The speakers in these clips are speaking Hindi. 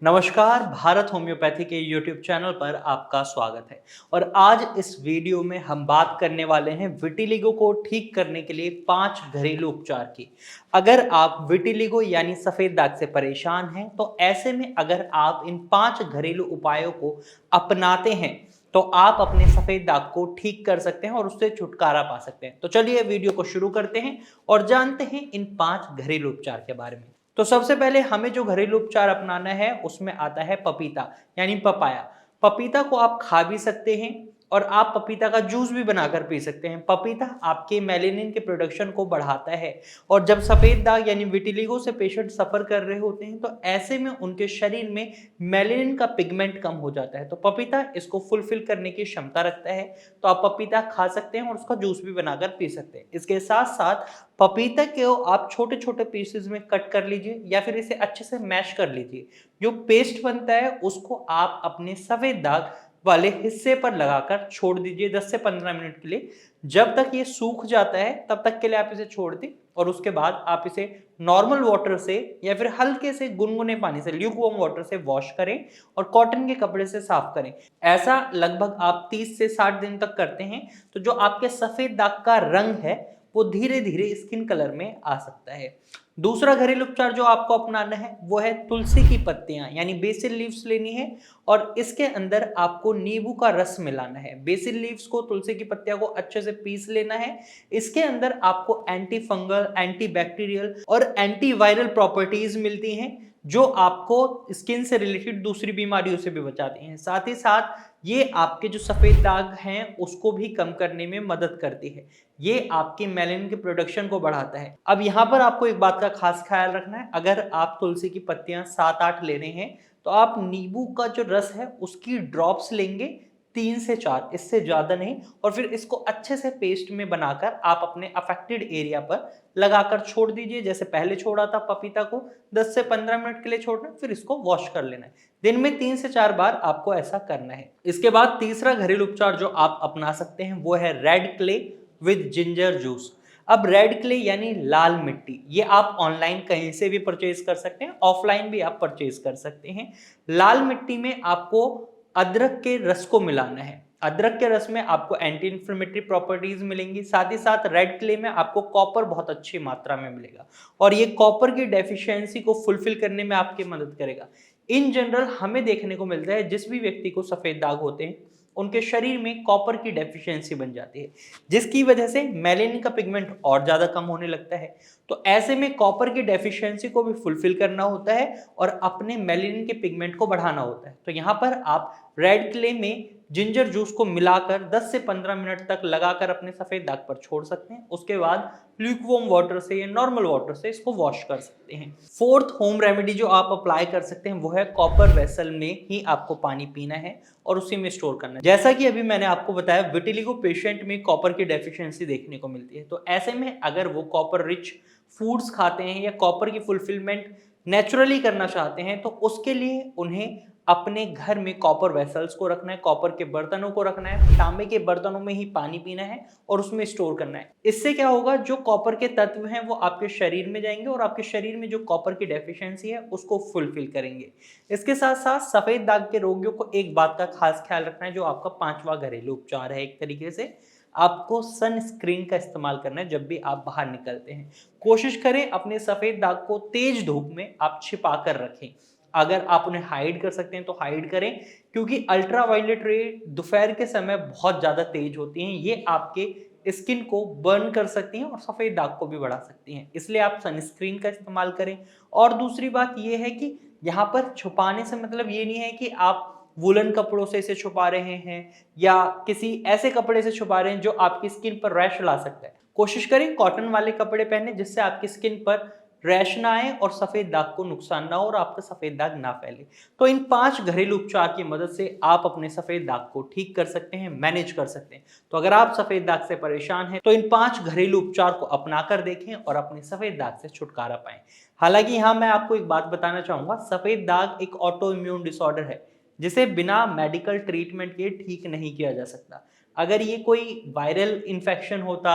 नमस्कार, भारत होम्योपैथी के यूट्यूब चैनल पर आपका स्वागत है। और आज इस वीडियो में हम बात करने वाले हैं विटिलिगो को ठीक करने के लिए 5 घरेलू उपचार की। अगर आप विटिलिगो यानी सफ़ेद दाग से परेशान हैं, तो ऐसे में अगर आप इन 5 घरेलू उपायों को अपनाते हैं, तो आप अपने सफ़ेद दाग को ठीक कर सकते हैं और उससे छुटकारा पा सकते हैं। तो चलिए वीडियो को शुरू करते हैं और जानते हैं इन 5 घरेलू उपचार के बारे में। तो सबसे पहले हमें जो घरेलू उपचार अपनाना है उसमें आता है पपीता यानी पपाया। पपीता को आप खा भी सकते हैं और आप पपीता का जूस भी बनाकर पी सकते हैं। पपीता आपके मेलेनिन के प्रोडक्शन को बढ़ाता है और जब सफेद दाग यानी विटिलिगो से पेशेंट सफर कर रहे होते हैं तो ऐसे में उनके शरीर में मेलेनिन का पिगमेंट कम हो जाता है। तो पपीता इसको फुलफिल करने की क्षमता रखता है, तो आप पपीता खा सकते हैं और उसका जूस भी बनाकर पी सकते हैं। इसके साथ साथ पपीता को आप छोटे छोटे पीसेस में कट कर लीजिए या फिर इसे अच्छे से मैश कर लीजिए। जो पेस्ट बनता है उसको आप अपने सफेद दाग वाले हिस्से पर लगाकर छोड़ दीजिए 10 से 15 मिनट के लिए। जब तक ये सूख जाता है तब तक के लिए आप इसे छोड़ दें और उसके बाद आप इसे नॉर्मल वाटर से या फिर हल्के से गुनगुने पानी से ल्यूकवार्म वाटर से वॉश करें और कॉटन के कपड़े से साफ करें। ऐसा लगभग आप 30 से 60 दिन तक करते हैं तो जो आपके सफेद दाग का रंग है वो धीरे धीरे स्किन कलर में आ सकता है। दूसरा घरेलू उपचार जो आपको अपनाना है वो है तुलसी की पत्तियां यानी बेसिल लीव्स लेनी है और इसके अंदर आपको नींबू का रस मिलाना है। बेसिल लीव्स को, तुलसी की पत्तियां को अच्छे से पीस लेना है। इसके अंदर आपको एंटी फंगल, एंटी बैक्टीरियल और एंटी वायरल प्रॉपर्टीज मिलती हैं जो आपको स्किन से रिलेटेड दूसरी बीमारियों से भी बचाती हैं। साथ ही साथ ये आपके जो सफेद दाग हैं उसको भी कम करने में मदद करती है। ये आपके मेलेनिन के प्रोडक्शन को बढ़ाता है। अब यहाँ पर आपको एक बात का खास ख्याल रखना है, अगर आप तुलसी की पत्तियां 7-8 ले रहे हैं तो आप नींबू का जो रस है उसकी ड्रॉप्स लेंगे 3 से 4, इससे ज्यादा नहीं। और फिर इसको अच्छे से पेस्ट में बनाकर आप अपने अफेक्टेड एरिया पर लगाकर छोड़ दीजिए। जैसे पहले छोड़ा था पपीता को 10 से 15 मिनट के लिए छोड़ना, फिर इसको वॉश कर लेना है। दिन में 3 से 4 बार आपको ऐसा करना है। इसके बाद तीसरा घरेलू उपचार जो आप अपना सकते हैं वो है red clay with ginger juice. अब रेड क्ले यानी लाल मिट्टी, ये आप ऑनलाइन कहीं से भी परचेज कर सकते हैं, ऑफलाइन भी आप परचेज कर सकते हैं। लाल मिट्टी में आपको अदरक के रस को मिलाना है। अदरक के रस में आपको एंटी इंफ्लेमेटरी प्रॉपर्टीज मिलेंगी। साथ ही साथ रेड क्ले में आपको कॉपर बहुत अच्छी मात्रा में मिलेगा और ये कॉपर की डेफिशिएंसी को फुलफिल करने में आपकी मदद करेगा। इन जनरल हमें देखने को मिलता है जिस भी व्यक्ति को सफेद दाग होते हैं उनके शरीर में कॉपर की डेफिशिएंसी बन जाती है, जिसकी वजह से मेलेनिन का पिगमेंट और ज्यादा कम होने लगता है। तो ऐसे में कॉपर की डेफिशिएंसी को भी फुलफिल करना होता है और अपने मेलेनिन के पिगमेंट को बढ़ाना होता है। तो यहाँ पर आप रेड क्ले में जिंजर जूस को मिलाकर 10 से 15 मिनट तक लगाकर अपने सफेद दाग पर छोड़ सकते हैं। उसके बाद ल्यूकवार्म वाटर से या नॉर्मल वाटर से इसको वॉश कर सकते हैं। फोर्थ होम रेमेडी जो आप अप्लाई कर सकते हैं वो है कॉपर वेसल में ही आपको पानी पीना है और उसी में स्टोर करना है। जैसा कि अभी मैंने आपको बताया विटिलिगो पेशेंट में कॉपर की डेफिशिएंसी देखने को मिलती है, तो ऐसे में अगर वो कॉपर रिच फूड्स खाते हैं या कॉपर की फुलफिलमेंट नेचुरली करना चाहते हैं तो उसके लिए उन्हें अपने घर में कॉपर वेसल्स को रखना है, कॉपर के बर्तनों को रखना है, तांबे के बर्तनों में ही पानी पीना है और उसमें स्टोर करना है। इससे क्या होगा, जो कॉपर के तत्व हैं वो आपके शरीर में जाएंगे और आपके शरीर में जो कॉपर की डेफिशिएंसी है उसको फुलफिल करेंगे। इसके साथ साथ सफेद दाग के रोगियों को एक बात का खास ख्याल रखना है, जो आपका 5वां घरेलू उपचार है। एक तरीके से आपको सनस्क्रीन का इस्तेमाल करना है जब भी आप बाहर निकलते हैं। कोशिश करें अपने सफेद दाग को तेज धूप में आप छिपा कर रखें। अगर आप उन्हें हाइड कर सकते हैं तो हाइड करें, क्योंकि अल्ट्रा वायलेट रे दोपहर के समय बहुत ज्यादा तेज होती हैं। ये आपके स्किन को बर्न कर सकती हैं और सफेद दाग को भी बढ़ा सकती हैं, इसलिए आप सनस्क्रीन का इस्तेमाल करें। और दूसरी बात यह है कि यहाँ पर छुपाने से मतलब ये नहीं है कि आप वुलन कपड़ों से इसे छुपा रहे हैं या किसी ऐसे कपड़े से छुपा रहे हैं जो आपकी स्किन पर रैश ला सकता है। कोशिश करें कॉटन वाले कपड़े पहने जिससे आपकी स्किन पर रैश ना आए और सफेद दाग को नुकसान ना हो और आपका सफेद दाग ना फैले। तो इन 5 घरेलू उपचार की मदद से आप अपने सफेद दाग को ठीक कर सकते हैं, मैनेज कर सकते हैं। तो अगर आप सफेद दाग से परेशान हैं तो इन 5 घरेलू उपचार को अपना कर देखें और अपने सफेद दाग से छुटकारा पाएं। हालांकि यहाँ मैं आपको एक बात बताना चाहूंगा, सफेद दाग एक ऑटो इम्यून डिसऑर्डर है जिसे बिना मेडिकल ट्रीटमेंट के ठीक नहीं किया जा सकता। अगर ये कोई वायरल इन्फेक्शन होता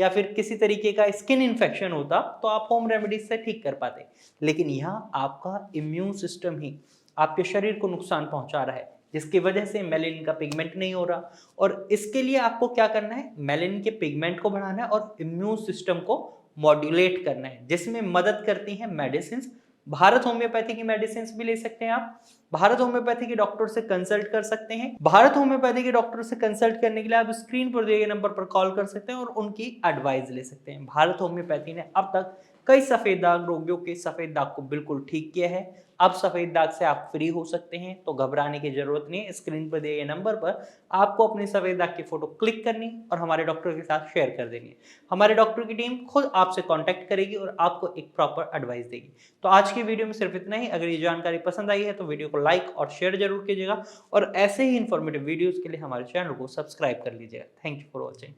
या फिर किसी तरीके का स्किन इन्फेक्शन होता तो आप होम रेमेडीज से ठीक कर पाते, लेकिन यहाँ आपका इम्यून सिस्टम ही आपके शरीर को नुकसान पहुंचा रहा है, जिसकी वजह से मेलेनिन का पिगमेंट नहीं हो रहा। और इसके लिए आपको क्या करना है, मेलेनिन के पिगमेंट को बढ़ाना है और इम्यून सिस्टम को मॉड्यूलेट करना है, जिसमें मदद करती हैं मेडिसिन। भारत होम्योपैथी की मेडिसिन भी ले सकते हैं आप। भारत होम्योपैथी के डॉक्टर से कंसल्ट कर सकते हैं। भारत होम्योपैथी के डॉक्टर से कंसल्ट करने के लिए आप स्क्रीन पर दिए गए नंबर पर कॉल कर सकते हैं और उनकी एडवाइस ले सकते हैं। भारत होम्योपैथी ने अब तक कई सफेद दाग रोगियों के सफेद दाग को बिल्कुल ठीक किया है। अब सफेद दाग से आप फ्री हो सकते हैं, तो घबराने की जरूरत नहीं है। स्क्रीन पर दिए गए नंबर पर आपको अपनी सफेद दाग की फोटो क्लिक करनी और हमारे डॉक्टर के साथ शेयर कर देनी है। हमारे डॉक्टर की टीम खुद आपसे कांटेक्ट करेगी और आपको एक प्रॉपर एडवाइस देगी। तो आज की वीडियो में सिर्फ इतना ही। अगर ये जानकारी पसंद आई है तो वीडियो को लाइक और शेयर जरूर कीजिएगा और ऐसे ही इंफॉर्मेटिव वीडियोस के लिए हमारे चैनल को सब्सक्राइब कर लीजिएगा। Thank you for watching.